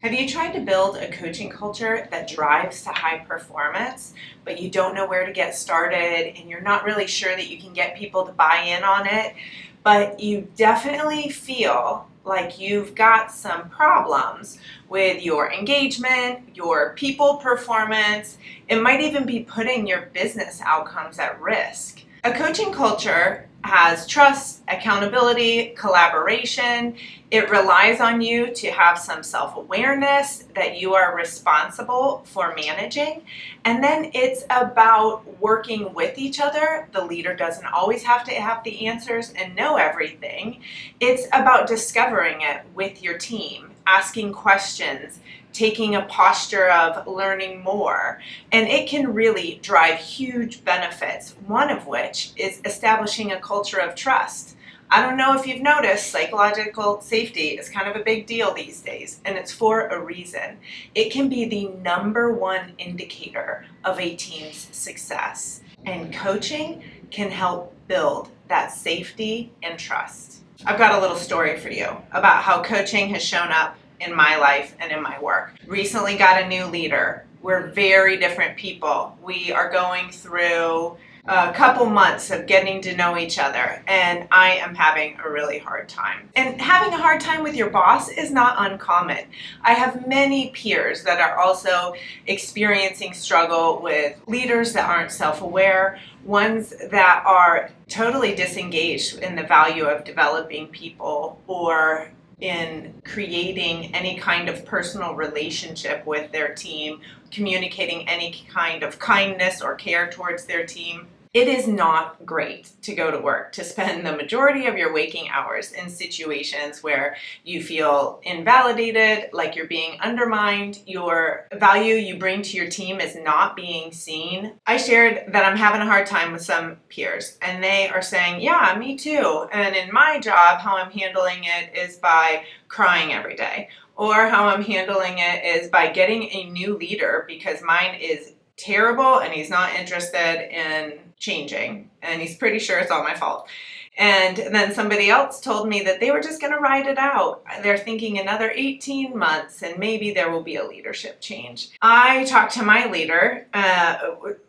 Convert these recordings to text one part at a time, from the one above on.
Have you tried to build a coaching culture that drives to high performance, but you don't know where to get started and you're not really sure that you can get people to buy in on it, but you definitely feel like you've got some problems with your engagement, your people performance? It might even be putting your business outcomes at risk. A coaching culture has trust, accountability, collaboration. It relies on you to have some self-awareness that you are responsible for managing. And then it's about working with each other. The leader doesn't always have to have the answers and know everything. It's about discovering it with your team, asking questions, taking a posture of learning more, and it can really drive huge benefits, one of which is establishing a culture of trust. I don't know if you've noticed, psychological safety is kind of a big deal these days, and it's for a reason. It can be the #1 indicator of a team's success, and coaching can help build that safety and trust. I've got a little story for you about how coaching has shown up in my life and in my work. Recently got a new leader. We're very different people. We are going through a couple months of getting to know each other, and I am having a really hard time. And having a hard time with your boss is not uncommon. I have many peers that are also experiencing struggle with leaders that aren't self-aware, ones that are totally disengaged in the value of developing people or in creating any kind of personal relationship with their team, communicating any kind of kindness or care towards their team. It is not great to go to work, to spend the majority of your waking hours in situations where you feel invalidated, like you're being undermined, your value you bring to your team is not being seen. I shared that I'm having a hard time with some peers, and they are saying, yeah, me too. And in my job, how I'm handling it is by crying every day, or how I'm handling it is by getting a new leader because mine is terrible and he's not interested in changing, and he's pretty sure it's all my fault. And then somebody else told me that they were just going to ride it out. They're thinking another 18 months and maybe there will be a leadership change. I talked to my leader,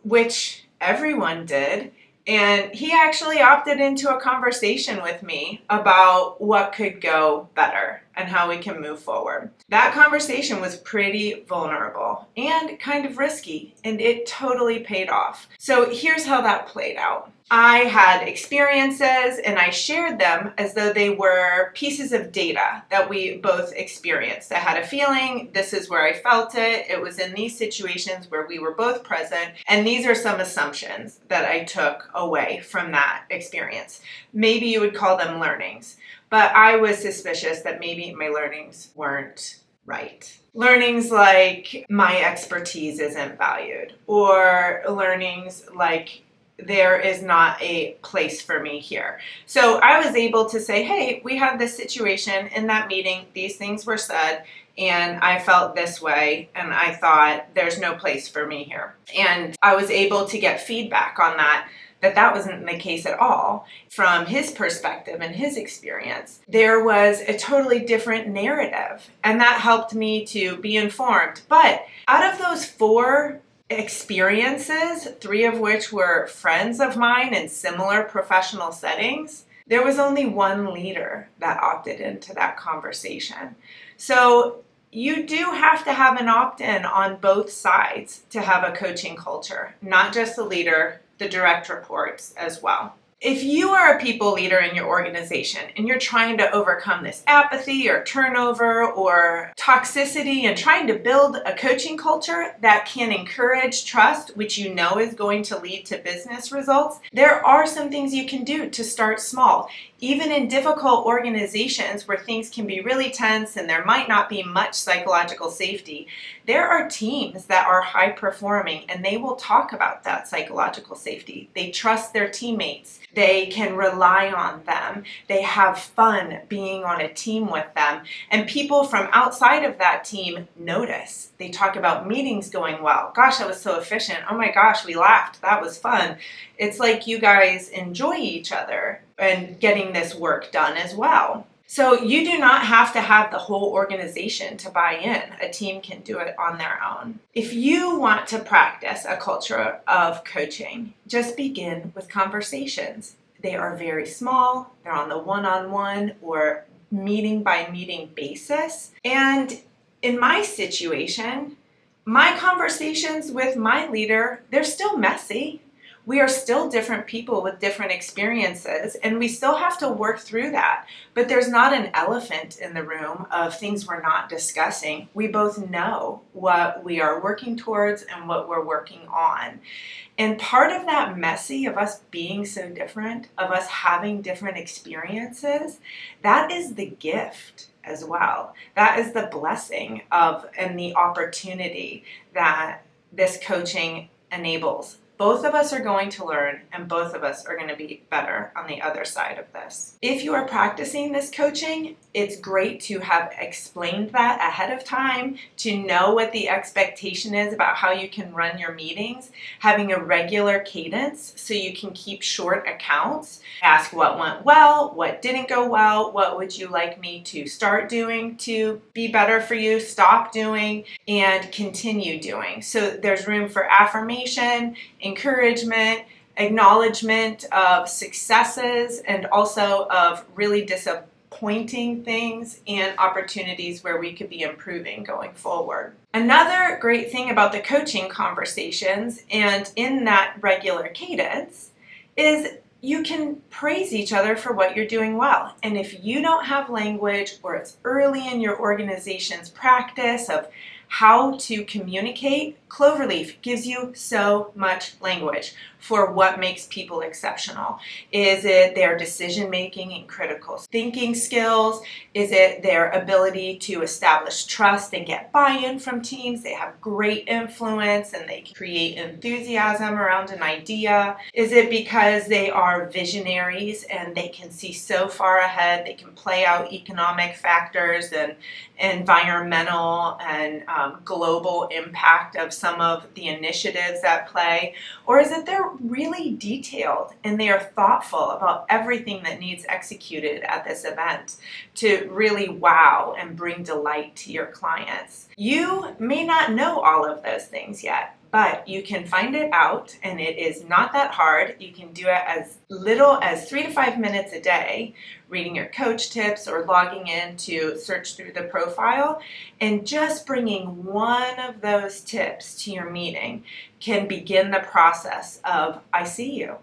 which everyone did, and he actually opted into a conversation with me about what could go better and how we can move forward. That conversation was pretty vulnerable and kind of risky, and it totally paid off. So here's how that played out. I had experiences and I shared them as though they were pieces of data that we both experienced. I had a feeling, this is where I felt it, it was in these situations where we were both present, and these are some assumptions that I took away from that experience. Maybe you would call them learnings, but I was suspicious that maybe my learnings weren't right. Learnings like my expertise isn't valued, or learnings like there is not a place for me here. So I was able to say, hey, we had this situation in that meeting, these things were said, and I felt this way, and I thought there's no place for me here. And I was able to get feedback on that wasn't the case at all. From his perspective and his experience, there was a totally different narrative, and that helped me to be informed. But out of those 4 experiences, 3 of which were friends of mine in similar professional settings, there was only 1 leader that opted into that conversation. So you do have to have an opt-in on both sides to have a coaching culture, not just the leader, the direct reports as well. If you are a people leader in your organization and you're trying to overcome this apathy or turnover or toxicity and trying to build a coaching culture that can encourage trust, which you know is going to lead to business results, there are some things you can do to start small. Even in difficult organizations where things can be really tense and there might not be much psychological safety, there are teams that are high performing and they will talk about that psychological safety. They trust their teammates. They can rely on them. They have fun being on a team with them. And people from outside of that team notice. They talk about meetings going well. Gosh, that was so efficient. Oh my gosh, we laughed. That was fun. It's like you guys enjoy each other and getting this work done as well. So you do not have to have the whole organization to buy in. A team can do it on their own. If you want to practice a culture of coaching, just begin with conversations. They are very small. They're on the one-on-one or meeting by meeting basis. And in my situation, my conversations with my leader, they're still messy. We are still different people with different experiences, and we still have to work through that. But there's not an elephant in the room of things we're not discussing. We both know what we are working towards and what we're working on. And part of that messy of us being so different, of us having different experiences, that is the gift as well. That is the blessing of and the opportunity that this coaching enables. Both of us are going to learn, and both of us are going to be better on the other side of this. If you are practicing this coaching, it's great to have explained that ahead of time, to know what the expectation is about how you can run your meetings, having a regular cadence so you can keep short accounts. Ask what went well, what didn't go well, what would you like me to start doing to be better for you, stop doing, and continue doing. So there's room for affirmation, encouragement, acknowledgement of successes, and also of really disappointing things and opportunities where we could be improving going forward. Another great thing about the coaching conversations and in that regular cadence is you can praise each other for what you're doing well. And if you don't have language, or it's early in your organization's practice of how to communicate, Cloverleaf gives you so much language for what makes people exceptional. Is it their decision making and critical thinking skills? Is it their ability to establish trust and get buy-in from teams? They have great influence and they can create enthusiasm around an idea. Is it because they are visionaries and they can see so far ahead? They can play out economic factors and environmental and global impact of some of the initiatives at play? Or is it they're really detailed and they are thoughtful about everything that needs executed at this event to really wow and bring delight to your clients? You may not know all of those things yet, but you can find it out, and it is not that hard. You can do it as little as 3 to 5 minutes a day, reading your coach tips or logging in to search through the profile, and just bringing one of those tips to your meeting can begin the process of, I see you,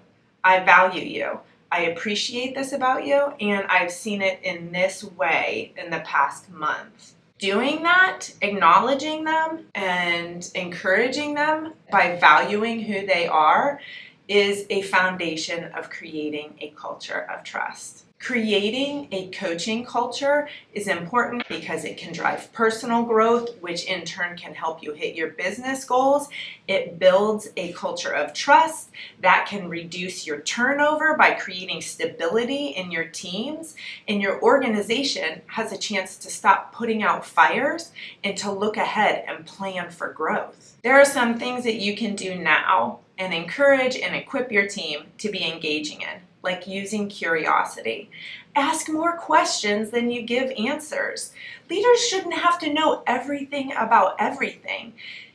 I value you, I appreciate this about you, and I've seen it in this way in the past month. Doing that, acknowledging them and encouraging them by valuing who they are, is a foundation of creating a culture of trust. Creating a coaching culture is important because it can drive personal growth, which in turn can help you hit your business goals. It builds a culture of trust that can reduce your turnover by creating stability in your teams, and your organization has a chance to stop putting out fires and to look ahead and plan for growth. There are some things that you can do now and encourage and equip your team to be engaging in, like using curiosity. Ask more questions than you give answers. Leaders shouldn't have to know everything about everything.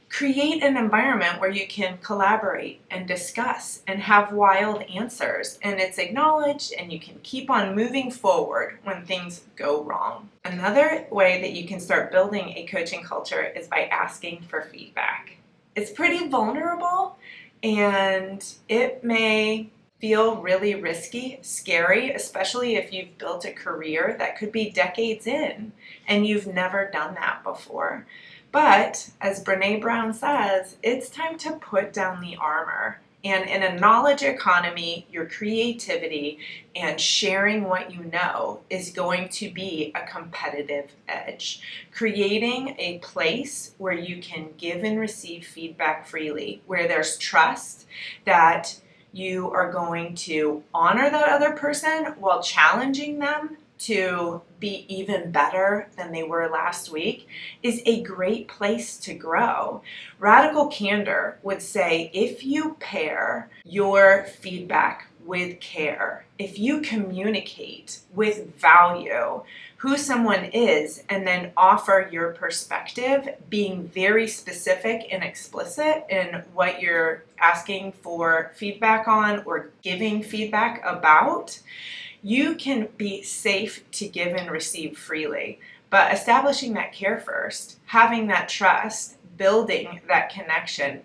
Create an environment where you can collaborate and discuss and have wild answers, and it's acknowledged, and you can keep on moving forward when things go wrong. Another way that you can start building a coaching culture is by asking for feedback. It's pretty vulnerable, and it may feel really risky, scary, especially if you've built a career that could be decades in and you've never done that before. But as Brene Brown says, it's time to put down the armor. And in a knowledge economy, your creativity and sharing what you know is going to be a competitive edge. Creating a place where you can give and receive feedback freely, where there's trust that you are going to honor that other person while challenging them to be even better than they were last week, is a great place to grow. Radical Candor would say, if you pair your feedback with care, if you communicate with value who someone is and then offer your perspective, being very specific and explicit in what you're asking for feedback on or giving feedback about, you can be safe to give and receive freely. But establishing that care first, having that trust, building that connection,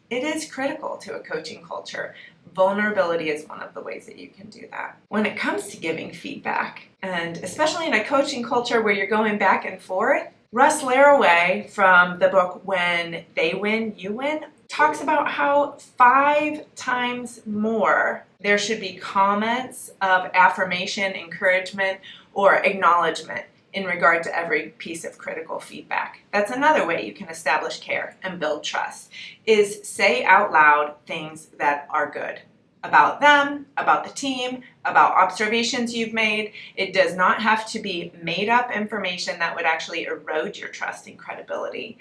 it is critical to a coaching culture. Vulnerability is one of the ways that you can do that. When it comes to giving feedback, and especially in a coaching culture where you're going back and forth, Russ Laraway from the book When They Win, You Win talks about how 5 times more there should be comments of affirmation, encouragement, or acknowledgement in regard to every piece of critical feedback. That's another way you can establish care and build trust, is say out loud things that are good about them, about the team, about observations you've made. It does not have to be made up information that would actually erode your trust and credibility.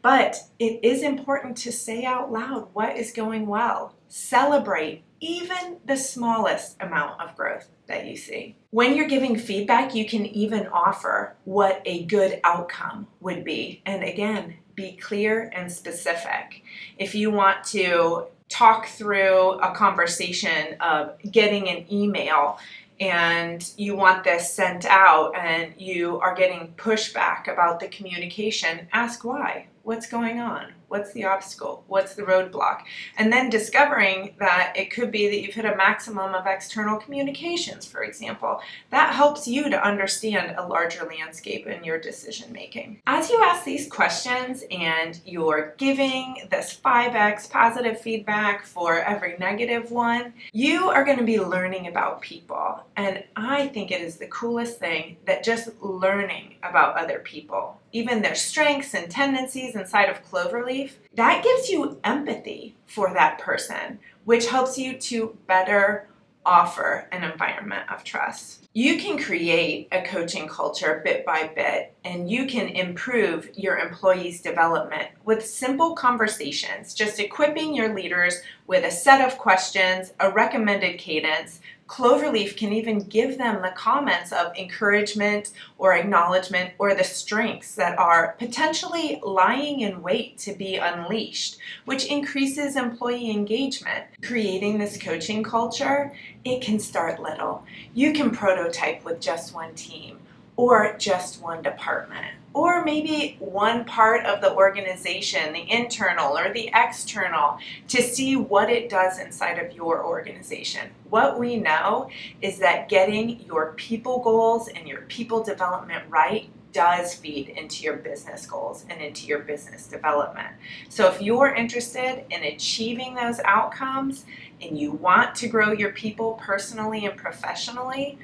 But it is important to say out loud what is going well. Celebrate even the smallest amount of growth that you see. When you're giving feedback, you can even offer what a good outcome would be. And again, be clear and specific. If you want to talk through a conversation of getting an email and you want this sent out and you are getting pushback about the communication, ask why. What's going on? What's the obstacle? What's the roadblock? And then discovering that it could be that you've hit a maximum of external communications, for example. That helps you to understand a larger landscape in your decision making. As you ask these questions and you're giving this 5x positive feedback for every negative one, you are going to be learning about people. And I think it is the coolest thing that just learning about other people, even their strengths and tendencies inside of Cloverleaf, that gives you empathy for that person, which helps you to better offer an environment of trust. You can create a coaching culture bit by bit, and you can improve your employees' development with simple conversations, just equipping your leaders with a set of questions, a recommended cadence. Cloverleaf can even give them the comments of encouragement or acknowledgement or the strengths that are potentially lying in wait to be unleashed, which increases employee engagement. Creating this coaching culture, it can start little. You can prototype with just one team or just one department, or maybe one part of the organization, the internal or the external, to see what it does inside of your organization. What we know is that getting your people goals and your people development right does feed into your business goals and into your business development. So if you're interested in achieving those outcomes and you want to grow your people personally and professionally,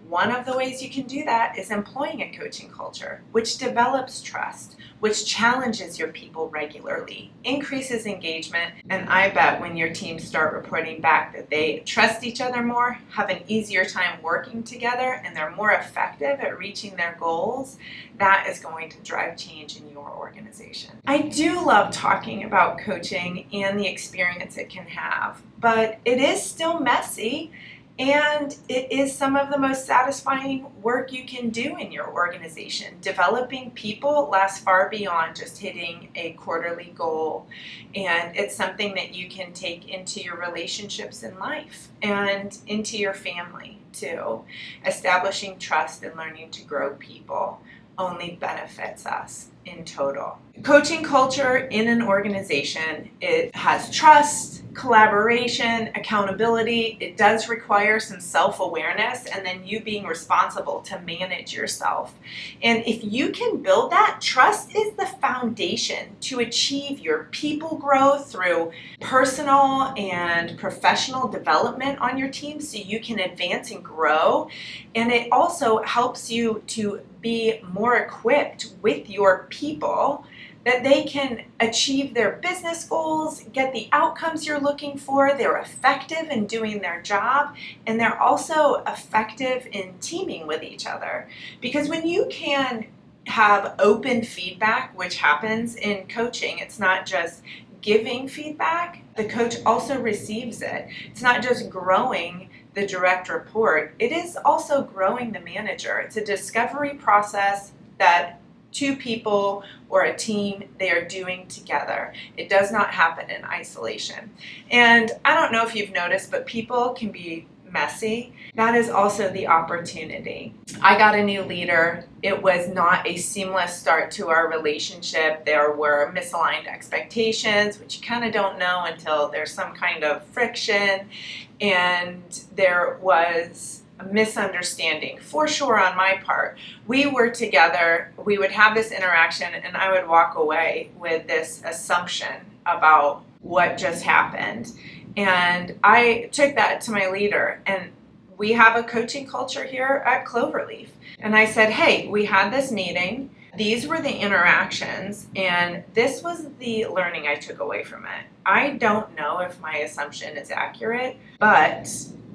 one of the ways you can do that is employing a coaching culture, which develops trust, which challenges your people regularly, increases engagement, and I bet when your teams start reporting back that they trust each other more, have an easier time working together, and they're more effective at reaching their goals, that is going to drive change in your organization. I do love talking about coaching and the experience it can have, but it is still messy. And it is some of the most satisfying work you can do in your organization. Developing people lasts far beyond just hitting a quarterly goal. And it's something that you can take into your relationships in life and into your family too. Establishing trust and learning to grow people only benefits us in total. Coaching culture in an organization, it has trust, collaboration, accountability. It does require some self-awareness and then you being responsible to manage yourself. And if you can build that, trust is the foundation to achieve your people growth through personal and professional development on your team so you can advance and grow. And it also helps you to be more equipped with your people, that they can achieve their business goals, get the outcomes you're looking for, they're effective in doing their job, and they're also effective in teaming with each other. Because when you can have open feedback, which happens in coaching, it's not just giving feedback, the coach also receives it. It's not just growing the direct report, it is also growing the manager. It's a discovery process that two people or a team, they are doing together. It does not happen in isolation. And I don't know if you've noticed, but people can be messy. That is also the opportunity. I got a new leader. It was not a seamless start to our relationship. There were misaligned expectations, which you kind of don't know until there's some kind of friction. And there was a misunderstanding for sure on my part. We were together, we would have this interaction, and I would walk away with this assumption about what just happened. And I took that to my leader, and we have a coaching culture here at Cloverleaf. And I said, hey, we had this meeting, these were the interactions, and this was the learning I took away from it. I don't know if my assumption is accurate, but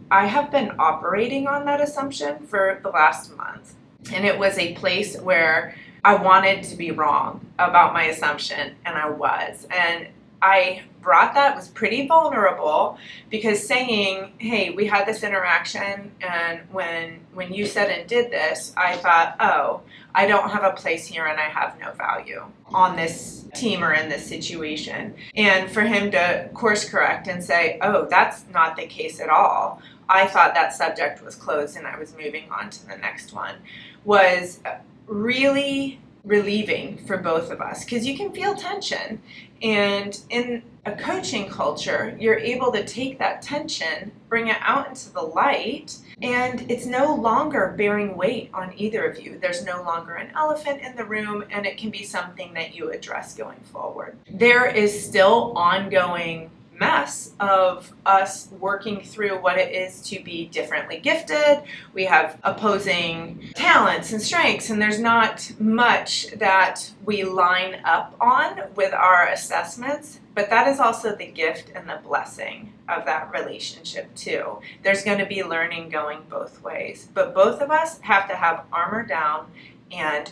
I have been operating on that assumption for the last month. And it was a place where I wanted to be wrong about my assumption, and I was. And I brought that, was pretty vulnerable, because saying, hey, we had this interaction, and when you said and did this, I thought, oh, I don't have a place here and I have no value on this team or in this situation. And for him to course correct and say, oh, that's not the case at all. I thought that subject was closed and I was moving on to the next one, was really relieving for both of us, because you can feel tension. And in a coaching culture, you're able to take that tension, bring it out into the light, and it's no longer bearing weight on either of you. There's no longer an elephant in the room, and it can be something that you address going forward. There is still ongoing mess of us working through what it is to be differently gifted. We have opposing talents and strengths, and there's not much that we line up on with our assessments, but that is also the gift and the blessing of that relationship too. There's going to be learning going both ways, but both of us have to have armor down and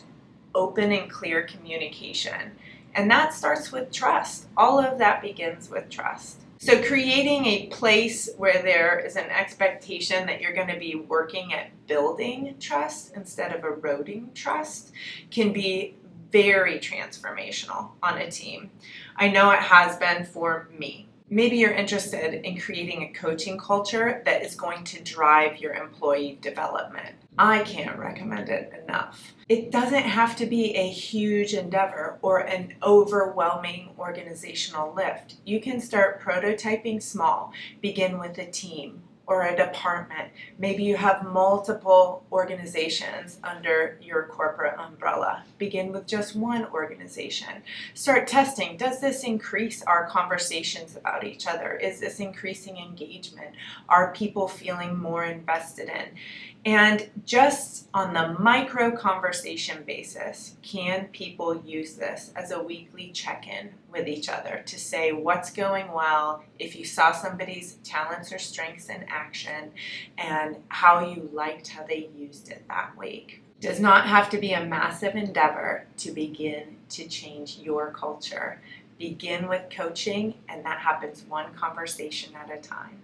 open and clear communication. And that starts with trust. All of that begins with trust. So creating a place where there is an expectation that you're going to be working at building trust instead of eroding trust can be very transformational on a team. I know it has been for me. Maybe you're interested in creating a coaching culture that is going to drive your employee development. I can't recommend it enough. It doesn't have to be a huge endeavor or an overwhelming organizational lift. You can start prototyping small. Begin with a team or a department. Maybe you have multiple organizations under your corporate umbrella. Begin with just one organization. Start testing. Does this increase our conversations about each other? Is this increasing engagement? Are people feeling more invested in? And just on the micro conversation basis, can people use this as a weekly check-in with each other to say what's going well, if you saw somebody's talents or strengths in action, and how you liked how they used it that week? Does not have to be a massive endeavor to begin to change your culture. Begin with coaching, and that happens one conversation at a time.